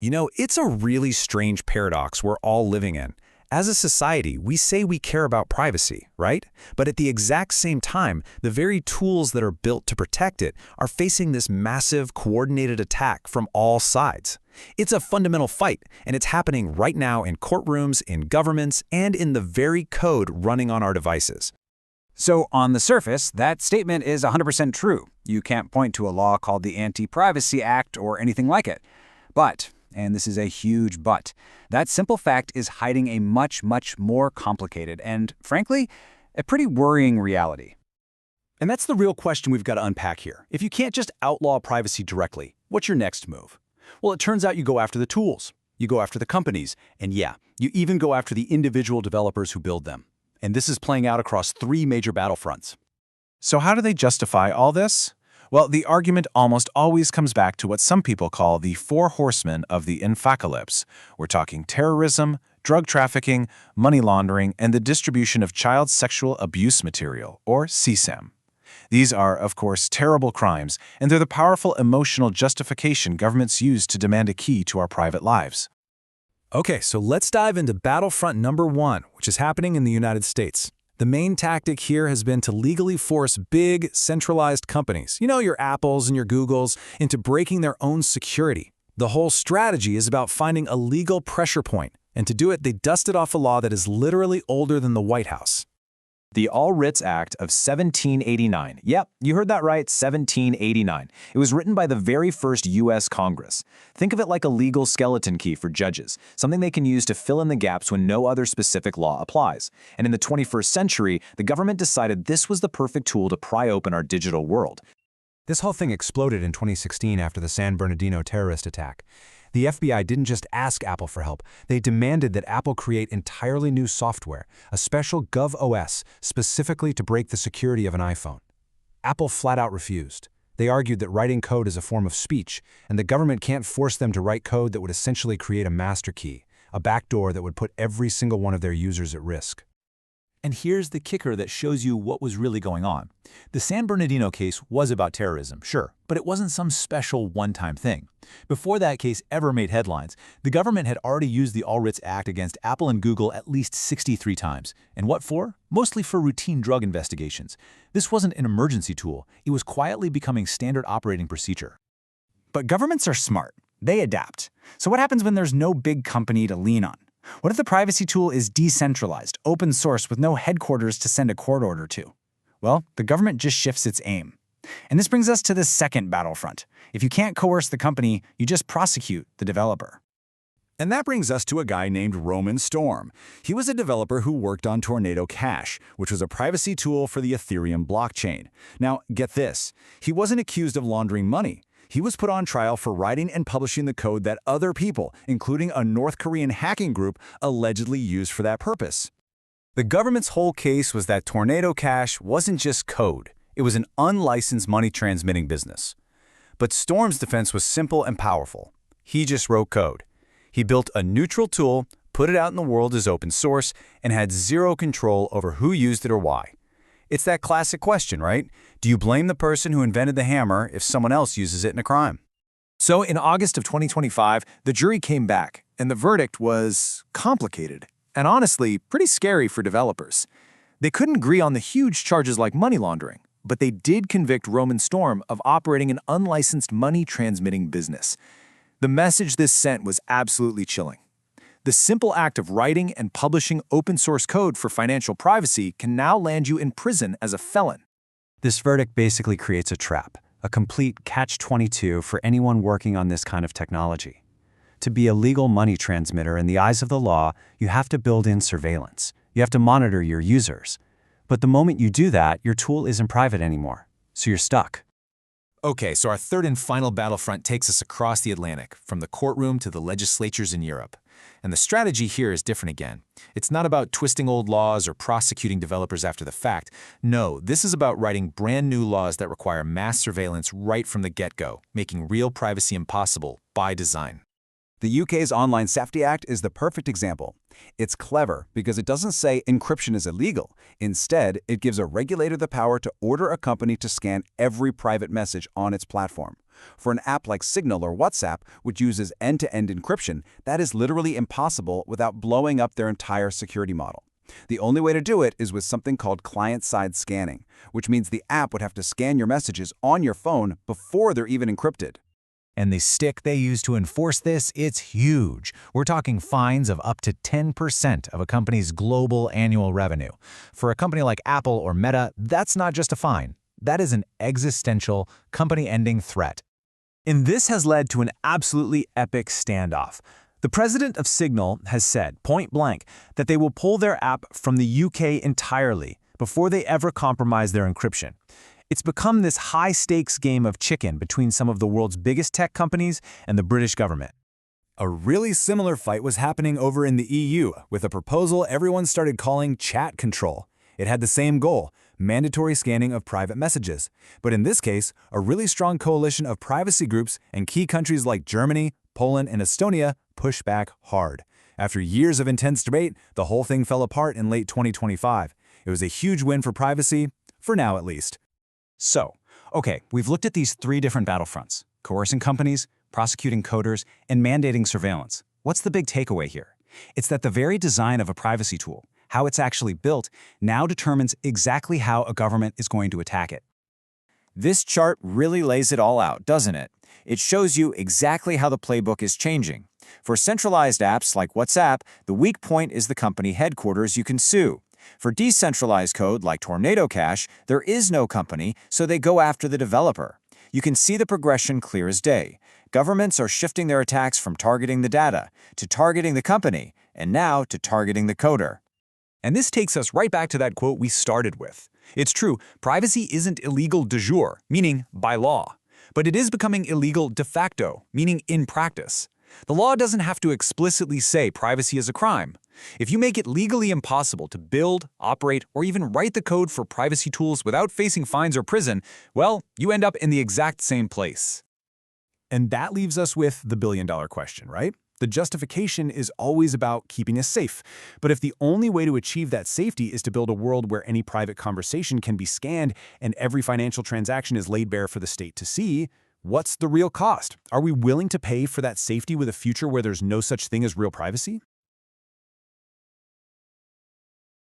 It's a really strange paradox we're all living in. As a society, we say we care about privacy, right? But at the exact same time, the very tools that are built to protect it are facing this massive, coordinated attack from all sides. It's a fundamental fight, and it's happening right now in courtrooms, in governments, and in the very code running on our devices. So on the surface, that statement is 100% true. You can't point to a law called the Anti-Privacy Act or anything like it. But, and this is a huge but, that simple fact is hiding a much, much more complicated and, frankly, a pretty worrying reality. And that's the real question we've got to unpack here. If you can't just outlaw privacy directly, what's your next move? Well, it turns out you go after the tools, you go after the companies, and yeah, you even go after the individual developers who build them. And this is playing out across 3 major battlefronts. So how do they justify all this? Well, the argument almost always comes back to what some people call the 4 horsemen of the infacalypse. We're talking terrorism, drug trafficking, money laundering, and the distribution of child sexual abuse material, or CSAM. These are, of course, terrible crimes, and they're the powerful emotional justification governments use to demand a key to our private lives. Okay, so let's dive into battlefront number 1, which is happening in the United States. The main tactic here has been to legally force big, centralized companies, your Apples and your Googles, into breaking their own security. The whole strategy is about finding a legal pressure point, and to do it, they dusted off a law that is literally older than the White House. The All Writs Act of 1789. Yep, you heard that right, 1789. It was written by the very first U.S. Congress. Think of it like a legal skeleton key for judges, something they can use to fill in the gaps when no other specific law applies. And in the 21st century, the government decided this was the perfect tool to pry open our digital world. This whole thing exploded in 2016 after the San Bernardino terrorist attack. The FBI didn't just ask Apple for help, they demanded that Apple create entirely new software, a special GovOS, specifically to break the security of an iPhone. Apple flat out refused. They argued that writing code is a form of speech, and the government can't force them to write code that would essentially create a master key, a backdoor that would put every single one of their users at risk. And here's the kicker that shows you what was really going on. The San Bernardino case was about terrorism, sure, but it wasn't some special one-time thing. Before that case ever made headlines, the government had already used the All Writs Act against Apple and Google at least 63 times. And what for? Mostly for routine drug investigations. This wasn't an emergency tool. It was quietly becoming standard operating procedure. But governments are smart. They adapt. So what happens when there's no big company to lean on? What if the privacy tool is decentralized, open source with no headquarters to send a court order to? Well, the government just shifts its aim. And this brings us to the second battlefront. If you can't coerce the company, you just prosecute the developer. And that brings us to a guy named Roman Storm. He was a developer who worked on Tornado Cash, which was a privacy tool for the Ethereum blockchain. Now, get this, he wasn't accused of laundering money. He was put on trial for writing and publishing the code that other people, including a North Korean hacking group, allegedly used for that purpose. The government's whole case was that Tornado Cash wasn't just code. It was an unlicensed money-transmitting business. But Storm's defense was simple and powerful. He just wrote code. He built a neutral tool, put it out in the world as open source, and had zero control over who used it or why. It's that classic question, right? Do you blame the person who invented the hammer if someone else uses it in a crime? So in August of 2025, the jury came back, and the verdict was complicated and honestly pretty scary for developers. They couldn't agree on the huge charges like money laundering, but they did convict Roman Storm of operating an unlicensed money-transmitting business. The message this sent was absolutely chilling. The simple act of writing and publishing open-source code for financial privacy can now land you in prison as a felon. This verdict basically creates a trap, a complete catch-22 for anyone working on this kind of technology. To be a legal money transmitter in the eyes of the law, you have to build in surveillance. You have to monitor your users. But the moment you do that, your tool isn't private anymore, so you're stuck. Okay, so our third and final battlefront takes us across the Atlantic, from the courtroom to the legislatures in Europe. And the strategy here is different again. It's not about twisting old laws or prosecuting developers after the fact. No, this is about writing brand new laws that require mass surveillance right from the get-go, making real privacy impossible by design. The UK's Online Safety Act is the perfect example. It's clever because it doesn't say encryption is illegal. Instead, it gives a regulator the power to order a company to scan every private message on its platform. For an app like Signal or WhatsApp, which uses end-to-end encryption, that is literally impossible without blowing up their entire security model. The only way to do it is with something called client-side scanning, which means the app would have to scan your messages on your phone before they're even encrypted. And the stick they use to enforce this, it's huge. We're talking fines of up to 10% of a company's global annual revenue. For a company like Apple or Meta, that's not just a fine. That is an existential, company-ending threat. And this has led to an absolutely epic standoff. The president of Signal has said, point blank, that they will pull their app from the UK entirely before they ever compromise their encryption. It's become this high-stakes game of chicken between some of the world's biggest tech companies and the British government. A really similar fight was happening over in the EU with a proposal everyone started calling chat control. It had the same goal, mandatory scanning of private messages. But in this case, a really strong coalition of privacy groups and key countries like Germany, Poland, and Estonia pushed back hard. After years of intense debate, the whole thing fell apart in late 2025. It was a huge win for privacy, for now at least. So, okay, we've looked at these three different battlefronts: coercing companies, prosecuting coders, and mandating surveillance. What's the big takeaway here? It's that the very design of a privacy tool, how it's actually built, now determines exactly how a government is going to attack it. This chart really lays it all out, doesn't it? It shows you exactly how the playbook is changing. For centralized apps like WhatsApp, the weak point is the company headquarters you can sue. For decentralized code like Tornado Cash, there is no company, so they go after the developer. You can see the progression clear as day. Governments are shifting their attacks from targeting the data to targeting the company, and now to targeting the coder. And this takes us right back to that quote we started with. It's true, privacy isn't illegal de jure, meaning by law. But it is becoming illegal de facto, meaning in practice. The law doesn't have to explicitly say privacy is a crime. If you make it legally impossible to build, operate, or even write the code for privacy tools without facing fines or prison, well, you end up in the exact same place. And that leaves us with the billion-dollar question, right? The justification is always about keeping us safe. But if the only way to achieve that safety is to build a world where any private conversation can be scanned and every financial transaction is laid bare for the state to see, what's the real cost? Are we willing to pay for that safety with a future where there's no such thing as real privacy?